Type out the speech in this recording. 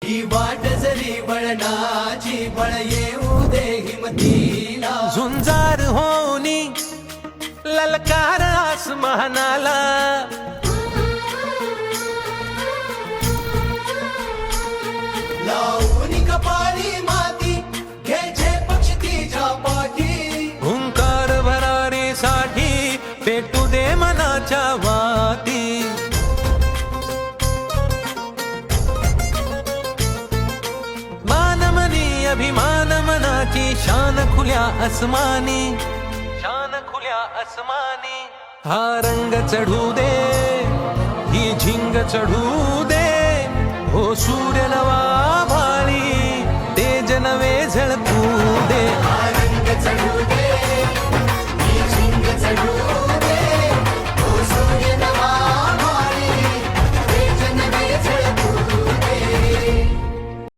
ही वाट जरी वळणाची बळ येऊ दे हिमतीला झुंजार होनी ललकार आसमानाला लावणी कपाळी माती घ्यायचे पक्ष तिच्या पाठी हुंकार भरारीसाठी पेटू दे मनाच्या वाती मानमनी अभिमान मनाची शान खुल्या आसमानी शान खुल्या आसमानी हा रंग चढू दे ही झिंग चढू दे हो सूर्य नवा